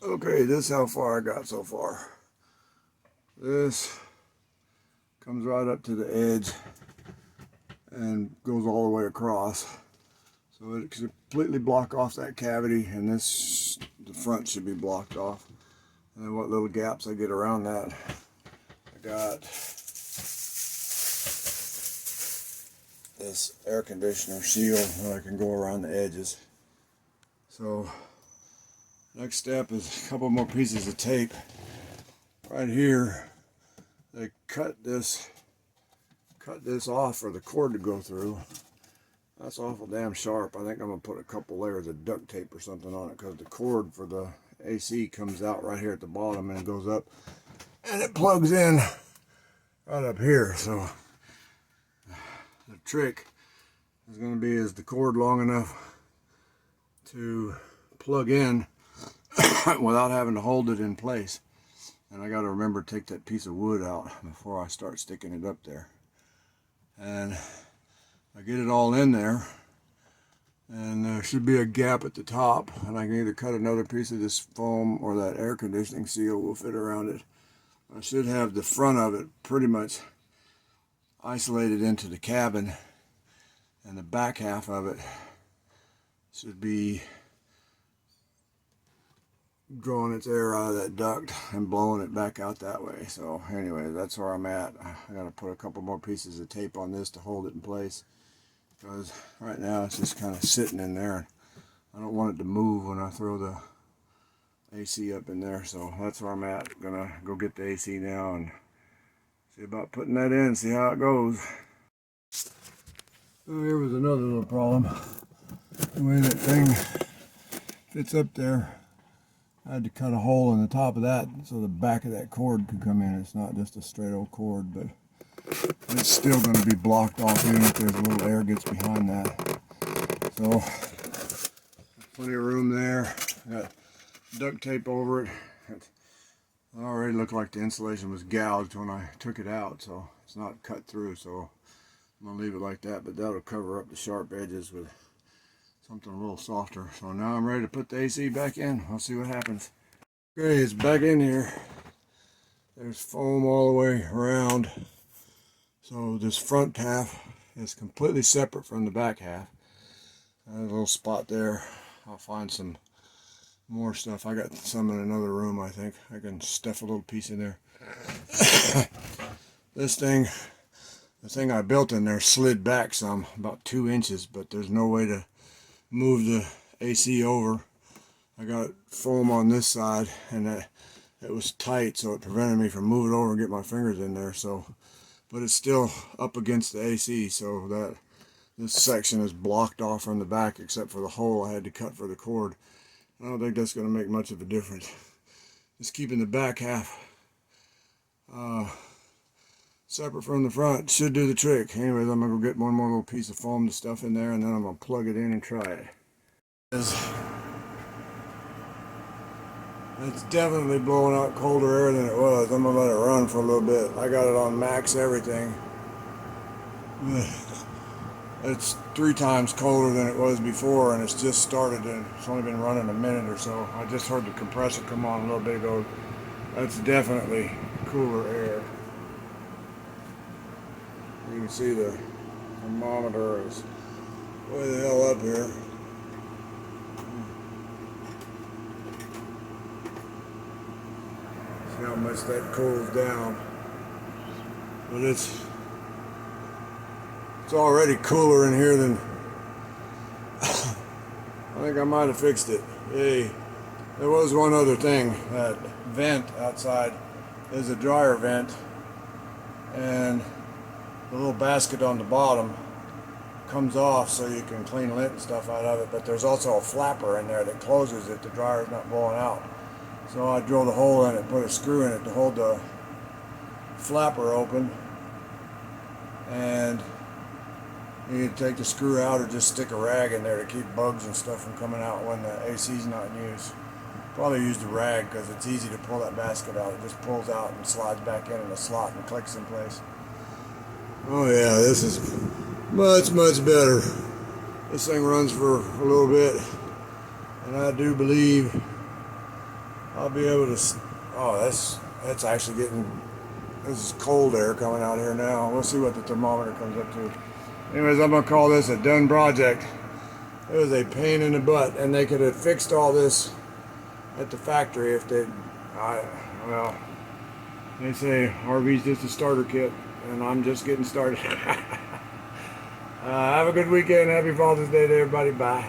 Okay, this is how far I got so far. This comes right up to the edge and goes all the way across. So it completely block off that cavity, and the front should be blocked off. And then what little gaps I get around that, I got this air conditioner seal that I can go around the edges. So next step is a couple more pieces of tape. Right here, they cut this off for the cord to go through. That's awful damn sharp. I think I'm gonna put a couple layers of duct tape or something on it, because the cord for the AC comes out right here at the bottom and it goes up and it plugs in right up here. So the trick is going to be, is the cord long enough to plug in without having to hold it in place. And I got to remember to take that piece of wood out before I start sticking it up there. And I get it all in there, and there should be a gap at the top, and I can either cut another piece of this foam or that air conditioning seal will fit around it. I should have the front of it pretty much isolated into the cabin, and the back half of it should be drawing its air out of that duct and blowing it back out that way. So anyway, that's where I'm at. I gotta put a couple more pieces of tape on this to hold it in place, because right now it's just kind of sitting in there. I don't want it to move when I throw the AC up in there. So that's where I'm at. Gonna go get the AC now and see about putting that in, see how it goes. So here was another little problem. The way that thing fits up there, I had to cut a hole in the top of that so the back of that cord could come in. It's not just a straight old cord, but it's still going to be blocked off even if there's a little air gets behind that. So plenty of room there. Got duct tape over it. It already looked like the insulation was gouged when I took it out, so it's not cut through. So I'm going to leave it like that, but that'll cover up the sharp edges with something a little softer. So now I'm ready to put the AC back in. I'll see what happens. Okay, it's back in here. There's foam all the way around. So this front half is completely separate from the back half. There's a little spot there. I'll find some more stuff. I got some in another room, I think. I can stuff a little piece in there. This thing, the thing I built in there slid back some, about 2 inches, but there's no way to move the AC over. I got foam on this side, and it was tight, so it prevented me from moving over and get my fingers in there. So, but it's still up against the AC, so that this section is blocked off from the back except for the hole I had to cut for the cord. I don't think that's going to make much of a difference. Just keeping the back half separate from the front should do the trick. Anyways, I'm going to go get one more little piece of foam to stuff in there, and then I'm going to plug it in and try it. It's definitely blowing out colder air than it was. I'm going to let it run for a little bit. I got it on max everything. It's 3 times colder than it was before, and it's just started, and it's only been running a minute or so. I just heard the compressor come on a little bit ago. That's definitely cooler air. You can see the thermometer is way the hell up here. See how much that cools down. But it's already cooler in here than I think I might have fixed it. Yay. There was one other thing. That vent outside is a dryer vent, and the little basket on the bottom comes off so you can clean lint and stuff out of it, but there's also a flapper in there that closes it. The dryer's not blowing out. So I drilled a hole in it, put a screw in it to hold the flapper open, and you can take the screw out or just stick a rag in there to keep bugs and stuff from coming out when the AC's not in use. Probably use the rag because it's easy to pull that basket out. It just pulls out and slides back in a slot and clicks in place. Oh yeah, this is much better. This thing runs for a little bit, and I do believe I'll be able to. Oh, that's actually getting. This is cold air coming out here now. We'll see what the thermometer comes up to. Anyways, I'm gonna call this a done project. It was a pain in the butt, and they could have fixed all this at the factory if they. Well, they say RV's just a starter kit, and I'm just getting started. Have a good weekend. Happy Father's Day to everybody. Bye.